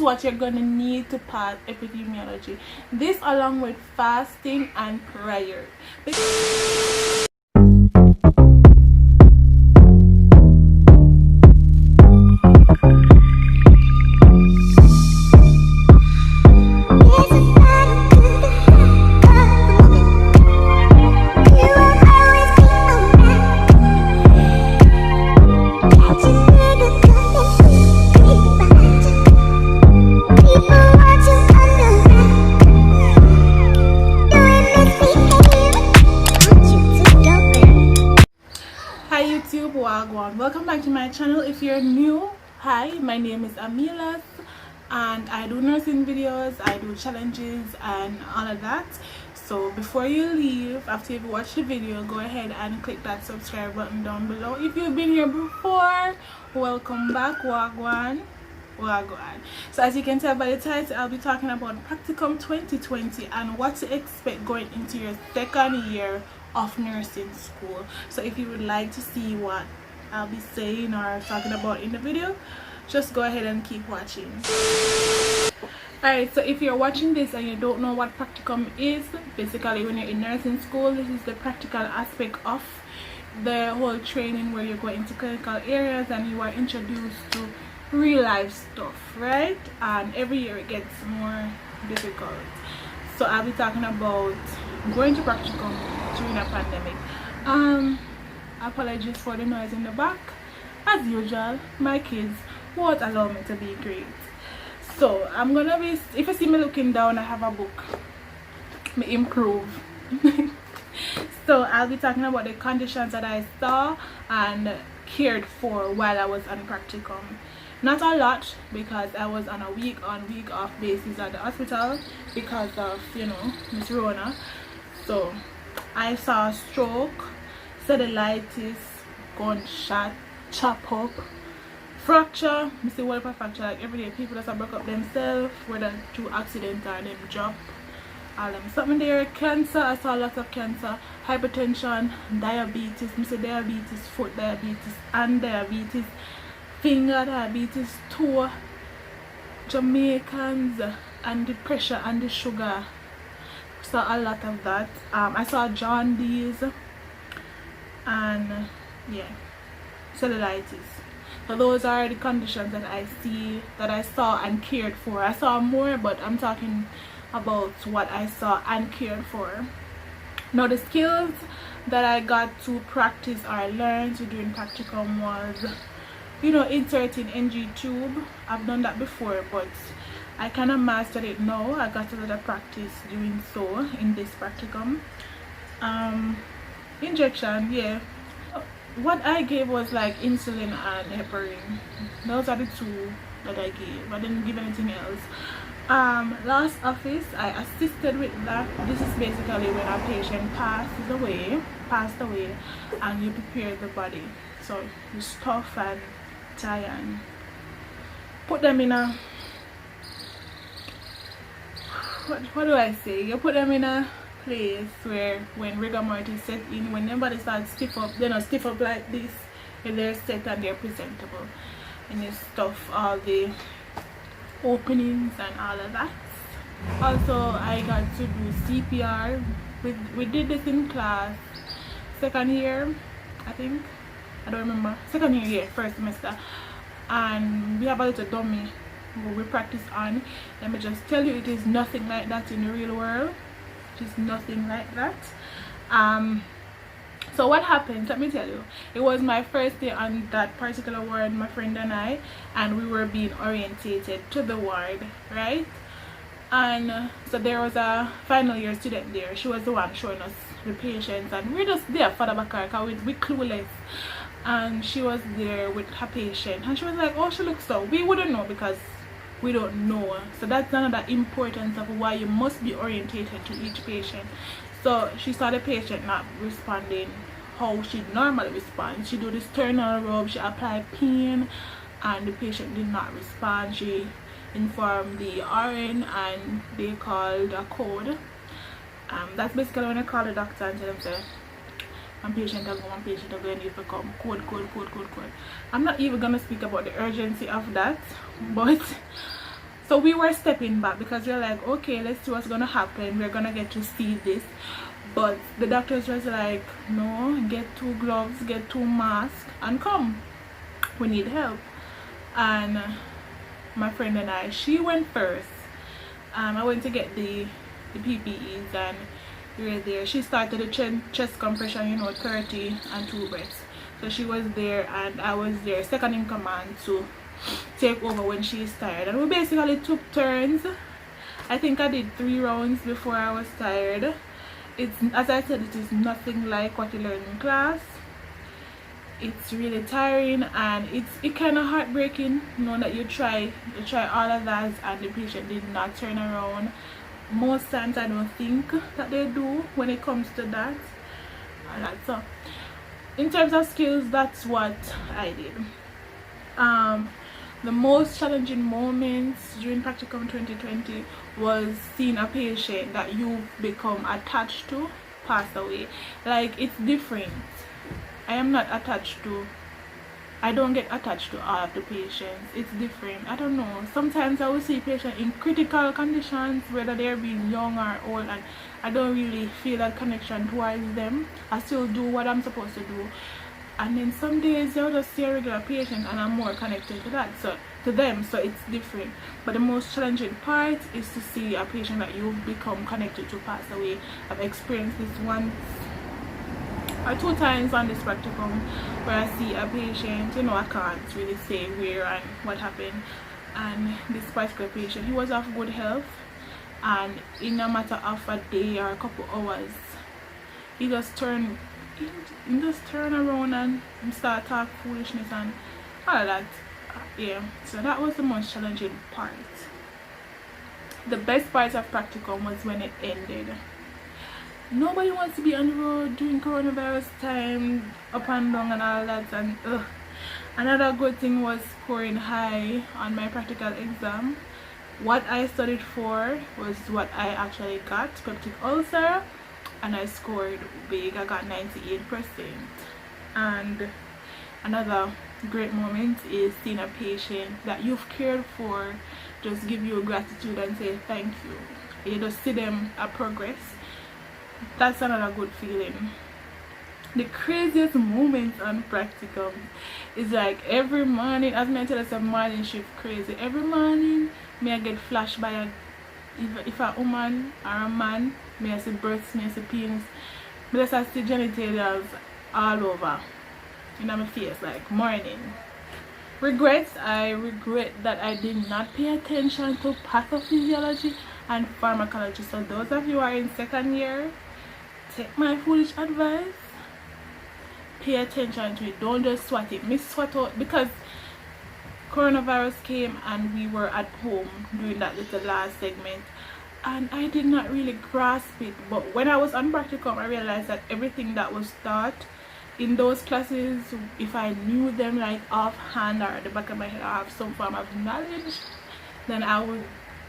what you're gonna need to pass epidemiology. This along with fasting and prayer. Gwaan. Welcome back to my channel. If you're new, hi, my name is Amilas and I do nursing videos, I do challenges and all of that. So before you leave, after you've watched the video, go ahead and click that subscribe button down below. If you've been here before, welcome back. Wagwan. So as you can tell by the title, I'll be talking about Practicum 2020 and what to expect going into your second year of nursing school. So if you would like to see what I'll be saying or talking about in the video, just go ahead and keep watching. Alright, so if you're watching this and you don't know what Practicum is, basically when you're in nursing school, this is the practical aspect of the whole training where you're going into clinical areas and you are introduced to real life stuff, right? And every year it gets more difficult. So I'll be talking about going to Practicum during a pandemic. Apologies for the noise in the back. As usual, my kids won't allow me to be great. So I'm gonna be, if you see me looking down, I have a book. Me improve. So I'll be talking about the conditions that I saw and cared for while I was on Practicum. Not a lot, because I was on a week on week off basis at the hospital because of, you know, Miss Rona. So I saw stroke, cellulitis, gunshot, chop up, fracture. I see what fracture, like every day people just broke up themselves, whether through accident or them drop. All them something there. Cancer, I saw a lot of cancer, hypertension, diabetes. I see diabetes, foot diabetes, and diabetes, finger diabetes, toe, Jamaicans, and the pressure and the sugar. Saw a lot of that. I saw jaundice and yeah, cellulitis. So those are the conditions that I saw and cared for. I saw more, but I'm talking about what I saw and cared for. Now the skills that I got to practice or learn to during Practicum was, you know, inserting NG tube. I've done that before, but I kind of mastered it now. I got a lot of practice doing so in this Practicum. Injection, yeah. What I gave was like insulin and heparin. Those are the two that I gave. I didn't give anything else. Last office, I assisted with that. This is basically when a patient passed away, and you prepare the body. So you stuff and tie and put them in a, what do I say? You put them in a place where when rigor mortis set in, when their body starts stiff up, they're not stiff up like this, and they're set and they're presentable, and you stuff all the openings and all of that. Also, I got to do CPR. We did this in class second year, I think. I don't remember. Second year, yeah, first semester. And we have a little dummy where we practice on. Let me just tell you, it is nothing like that in the real world. It is nothing like that. So what happened, let me tell you, it was my first day on that particular ward, my friend and we were being orientated to the ward, right? And so there was a final year student there. She was the one showing us the patients, and we're just there for the back because we're clueless. And she was there with her patient, and she was like, oh, she looks so, we wouldn't know because we don't know. So that's another importance of why you must be orientated to each patient. So she saw the patient not responding how she normally responds. She do the sternal rub, she applied pain, and the patient did not respond. She informed the RN and they called a code. That's basically when I call the doctor and tell them, say, one patient are going to need to come, code. I'm not even going to speak about the urgency of that, but So we were stepping back because we were like, okay, let's see what's gonna happen, we're gonna get to see this. But the doctors was like, no, get 2 gloves, get 2 masks, and come, we need help. And my friend and I, she went first. I went to get the PPEs, and we were there. She started the chest compression, you know, 30 and 2 breaths. So she was there, and I was there second in command to take over when she's tired. And we basically took turns. I think I did 3 rounds before I was tired. It's, as I said, it is nothing like what you learn in class. It's really tiring, and it kind of heartbreaking, you know, that you try all of that and the patient did not turn around. Most times I don't think that they do when it comes to that. So in terms of skills, that's what I did. The most challenging moments during Practicum 2020 was seeing a patient that you've become attached to pass away. Like, it's different. I am not attached to, I don't get attached to all of the patients. It's different. I don't know. Sometimes I will see patients in critical conditions, whether they're being young or old, and I don't really feel that connection towards them. I still do what I'm supposed to do. And then some days I'll just see a regular patient and I'm more connected to that, so to them, so it's different. But the most challenging part is to see a patient that you've become connected to pass away. I've experienced this once or 2 times on this practicum, where I see a patient, you know, I can't really say where and what happened, and this particular patient, he was of good health, and in a matter of a day or a couple hours, he just turned around and start talk foolishness and all of that. Yeah, so that was the most challenging part. The best part of practicum was when it ended. Nobody wants to be on the road during coronavirus time, up and down and all that, and another good thing was scoring high on my practical exam. What I studied for was what I actually got, peptic ulcer, and I scored big. I got 98%. And another great moment is seeing a patient that you've cared for just give you gratitude and say thank you. You just see them progress. That's another good feeling. The craziest moments on practicum is like every morning, as I tell us, a morning shift crazy. Every morning may I get flashed by a, if a woman or a man, may I see breasts, may I see penis, but I see genitals all over in my face, like morning. Regrets, I regret that I did not pay attention to pathophysiology and pharmacology. So those of you who are in second year, take my foolish advice, pay attention to it. Don't just swat it. Miss swat out, because coronavirus came and we were at home doing that little last segment, and I did not really grasp it. But when I was on practicum, I realized that everything that was taught in those classes, if I knew them like offhand or at the back of my head, I have some form of knowledge, then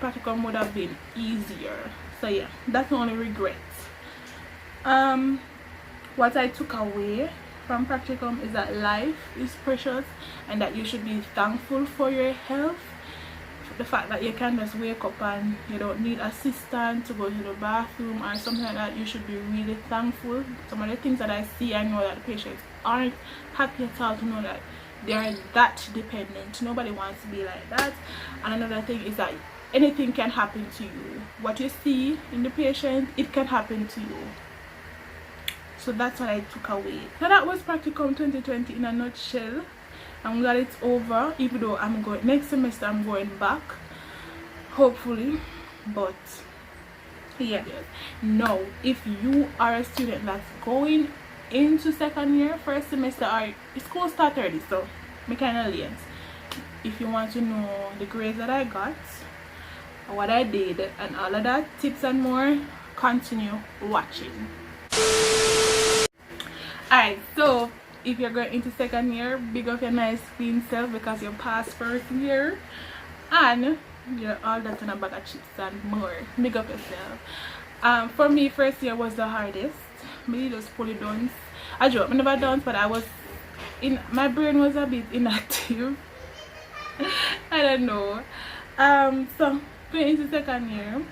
practicum would have been easier. So yeah, that's the only regret. What I took away from practicum is that life is precious and that you should be thankful for your health. The fact that you can just wake up and you don't need assistance to go to the bathroom or something like that, you should be really thankful. Some of the things that I see, I know that the patients aren't happy at all to know that they are that dependent. Nobody wants to be like that. And another thing is that anything can happen to you. What you see in the patient, it can happen to you. So that's what I took away. So that was Practicum 2020 in a nutshell. I'm glad it's over, even though I'm going next semester, I'm going back, hopefully. But yeah, now if you are a student that's going into second year, first semester, or school start early, so me kind of late. If you want to know the grades that I got, what I did, and all of that, tips and more, continue watching. Alright, so if you're going into second year, big up your nice clean self because you passed first year and you're all that in a bag of chips and more. Big up yourself. For me, first year was the hardest. Me just fully dance. I joke, I never dance, but I was in, my brain was a bit inactive. I don't know. So going into second year,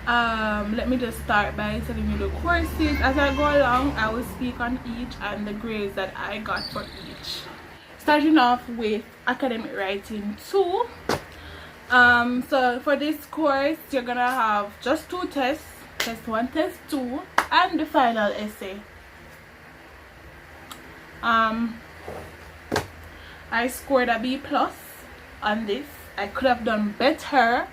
let me just start by telling you the courses. As I go along, I will speak on each and the grades that I got for each. Starting off with academic writing 2. So for this course, you're gonna have just 2 tests, test 1, test 2, and the final essay. I scored a B+ on this. I could have done better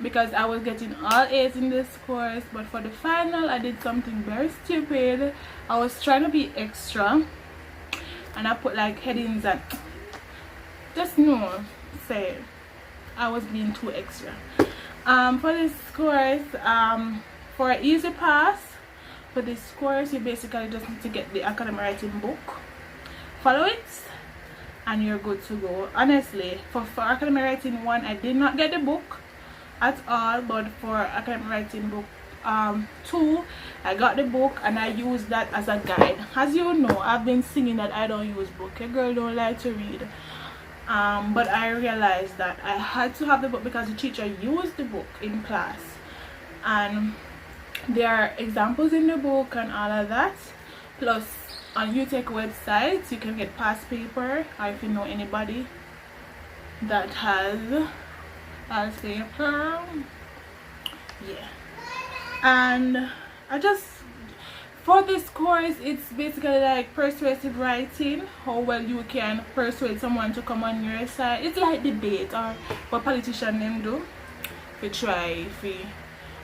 because I was getting all A's in this course, but for the final I did something very stupid. I was trying to be extra and I put like headings and just no say I was being too extra. For this course, for an easy pass for this course, you basically just need to get the academic writing book, follow it, and you're good to go. Honestly, for academic writing 1, I did not get the book at all, but for academic writing book 2, I got the book and I used that as a guide. As you know, I've been singing that I don't use book. A girl don't like to read. But I realized that I had to have the book because the teacher used the book in class, and there are examples in the book and all of that. Plus on Utech website you can get past paper, or if you know anybody that has past paper, yeah. And I just, for this course, it's basically like persuasive writing, how well you can persuade someone to come on your side. It's like debate, or what politicians them do. If we try, if we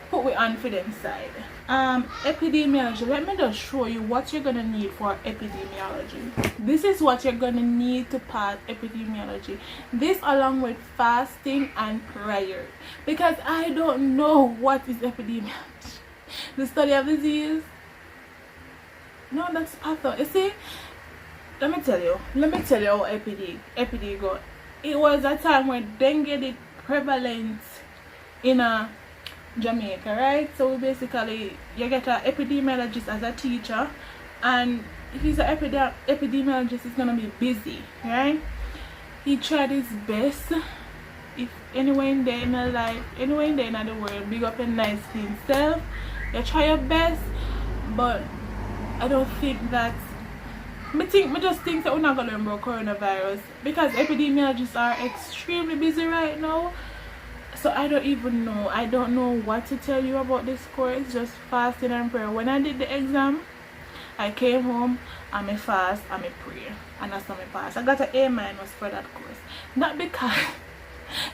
put we on for them side. Epidemiology, let me just show you what you're gonna need for epidemiology. This is what you're gonna need to pass epidemiology. This along with fasting and prayer, because I don't know what is epidemiology. The study of disease. No, that's patho. You see, let me tell you how epidemic go. It was a time when dengue did prevalent in Jamaica, right? So basically you get an epidemiologist as a teacher, and if he's an epidemiologist, he's gonna be busy, right? He tried his best. If anywhere in there in the life, anywhere in there in the world, big up and nice to himself, you try your best, but I don't think that I just think that we're not gonna learn about coronavirus because epidemiologists are extremely busy right now. So I don't know what to tell you about this course. Just fasting and prayer. When I did the exam, I came home and I fast and I pray, and that's not my pass. I got an A- for that course. Not because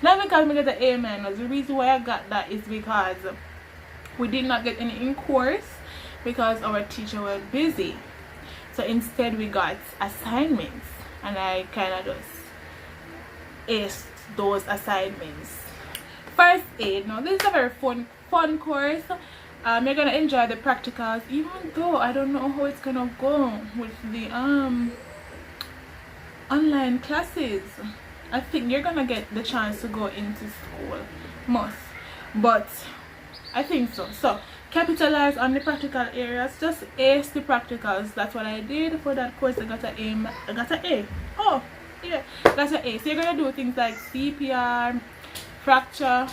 I got an A-. The reason why I got that is because we did not get any in course because our teacher was busy. So instead we got assignments, and I kind of just aced those assignments. First aid. Now this is a very fun course. You're gonna enjoy the practicals, even though I don't know how it's gonna go with the online classes. I think you're gonna get the chance to go into school, but I think so. So capitalize on the practical areas, just ace the practicals. That's what I did for that course. I got an A. Oh yeah, got an A. So you're gonna do things like CPR, fracture,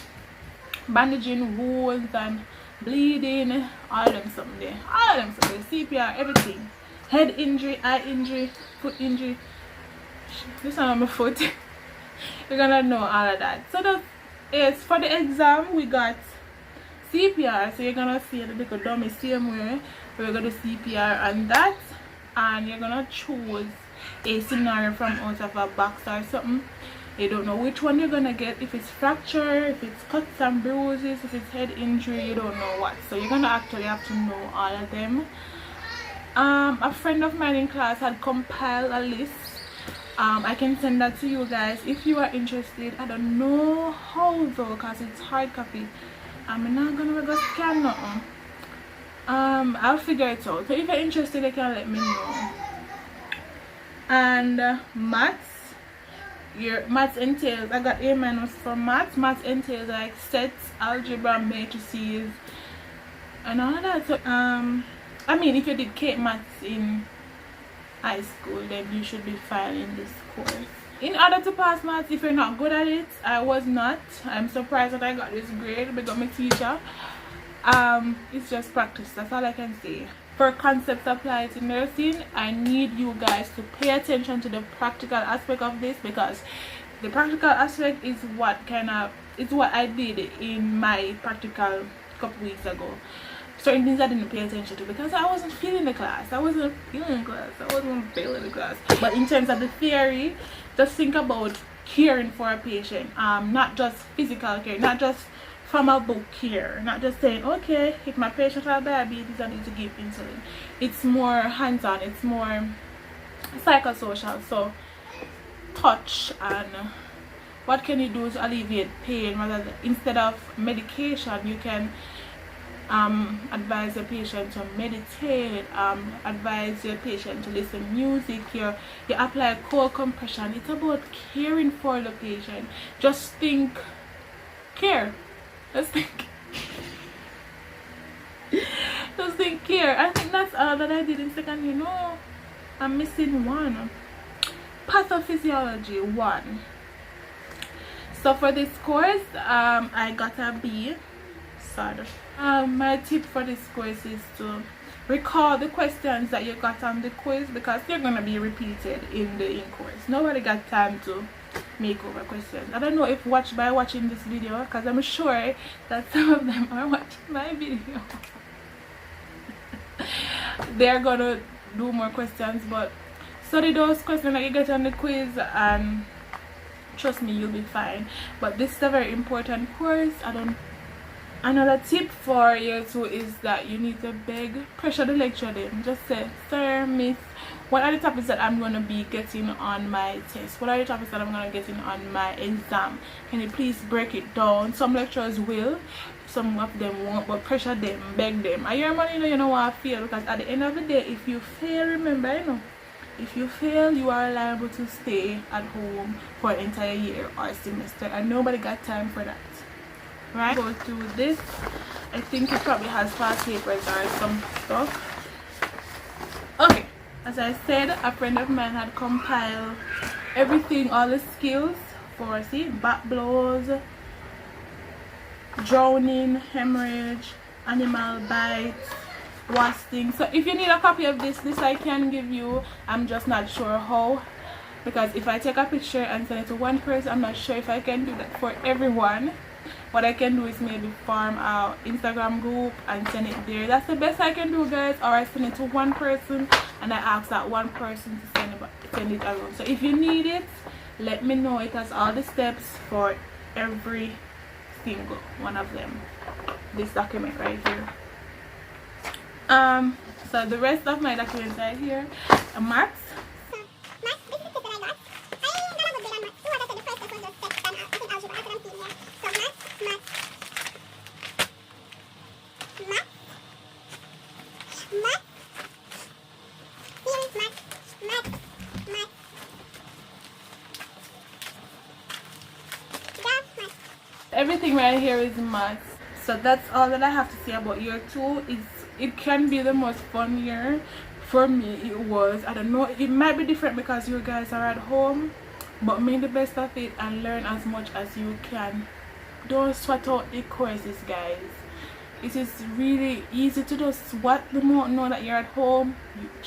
bandaging wounds and bleeding, all of them someday. CPR, everything. Head injury, eye injury, foot injury. This one on my foot. You're gonna know all of that. So that is for the exam. We got CPR, so you're gonna see a little dummy same way. We're gonna do CPR on that, and you're gonna choose a scenario from out of a box or something. You don't know which one you're gonna get, if it's fracture, if it's cuts and bruises, if it's head injury, you don't know what. So you're gonna actually have to know all of them. A friend of mine in class had compiled a list. I can send that to you guys if you are interested. I don't know how though, because it's hard copy. I'm not gonna go scan nothing. I'll figure it out. So if you're interested, you can let me know. And maths. Your maths entails, I got A- for maths. Maths entails like sets, algebra, matrices, and all that. So I mean, if you did K maths in high school, then you should be fine in this course. in order to pass maths, if you're not good at it, I was not. I'm surprised that I got this grade because my teacher. It's just practice, that's all I can say. For concepts applied to nursing, I need you guys to pay attention to the practical aspect of this, because the practical aspect is what I did in my practical couple weeks ago. Certain things I didn't pay attention to because I wasn't feeling the class. I wasn't feeling the class. But in terms of the theory, just think about caring for a patient, not just physical care, not just from a book care, not just saying, okay, if my patient has diabetes, I need to give insulin. It's more hands-on, it's more psychosocial. So touch and what can you do to alleviate pain, rather than, instead of medication, you can advise the patient to meditate, advise your patient to listen to music, you apply cold compression. It's about caring for the patient. Just think care. Just think care. I think that's all that I did in second year. No, I'm missing one. Pathophysiology 1. So for this course, I got a B. Sad. My tip for this course is to recall the questions that you got on the quiz, because they're gonna be repeated in the in-course. Nobody got time to make over questions. I don't know if by watching this video, because I'm sure that some of them are watching my video. They're gonna do more questions, but study those questions that you get on the quiz and trust me, you'll be fine. But this is a very important course. Another tip for year 2 is that you need to pressure the lecturer them. Just say, sir, miss, what are the topics that I'm going to be getting on my test? What are the topics that I'm going to get on my exam? Can you please break it down? Some lecturers will, some of them won't, but pressure them, beg them. And your money, you know what I feel, because at the end of the day, if you fail, remember, if you fail, you are liable to stay at home for an entire year or semester, and nobody got time for that. Right, go through this. I think it probably has past papers or some stuff. Okay, as I said, a friend of mine had compiled everything, all the skills for, see, back blows, drowning, hemorrhage, animal bites, wasting. So if you need a copy of this I can give you. I'm just not sure how, because if I take a picture and send it to one person, I'm not sure if I can do that for everyone. What I can do is maybe form our Instagram group and send it there. That's the best I can do, guys. Or I send it to one person and I ask that one person to send it around. So if you need it, let me know. It has all the steps for every single one of them. This document right here. So the rest of my documents right here are maths. Everything right here is maths. So that's all that I have to say about year 2. It can be the most fun year. For me, it was. I don't know, it might be different because you guys are at home, but make the best of it and learn as much as you can. Don't sweat out the courses, guys. It is really easy to just what the more know that you're at home.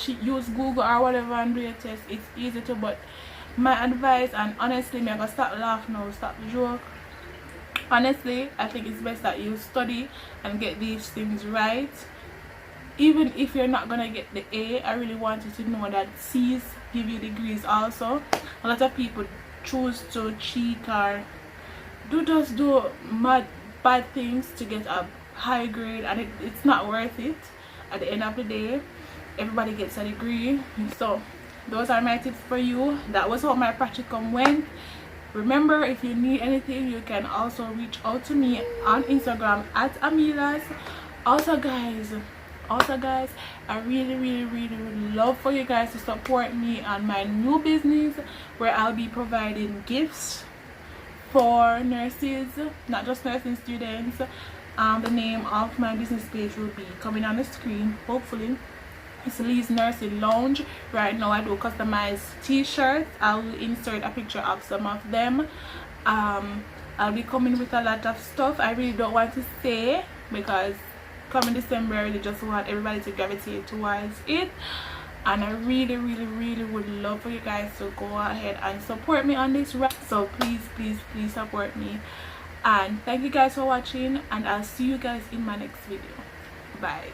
Use Google or whatever and do your test. It's easy to, but my advice, and honestly, I'm gonna stop laughing now, stop the joke. Honestly, I think it's best that you study and get these things right. Even if you're not gonna get the A, I really want you to know that C's give you degrees also. A lot of people choose to cheat or do bad things to get a high grade, and it's not worth it. At the end of the day, everybody gets a degree. So those are my tips for you. That was how my practicum went. Remember, if you need anything, you can also reach out to me on Instagram at Amilas. Also guys, I really would love for you guys to support me on my new business, where I'll be providing gifts for nurses, not just nursing students. The name of my business page will be coming on the screen, hopefully. It's Lee's Nursing Lounge. Right now I do customized t-shirts. I'll insert a picture of some of them. I'll be coming with a lot of stuff. I really don't want to say, because coming December I really just want everybody to gravitate towards it, and I really would love for you guys to go ahead and support me on this run. So please support me, and thank you guys for watching, and I'll see you guys in my next video. Bye.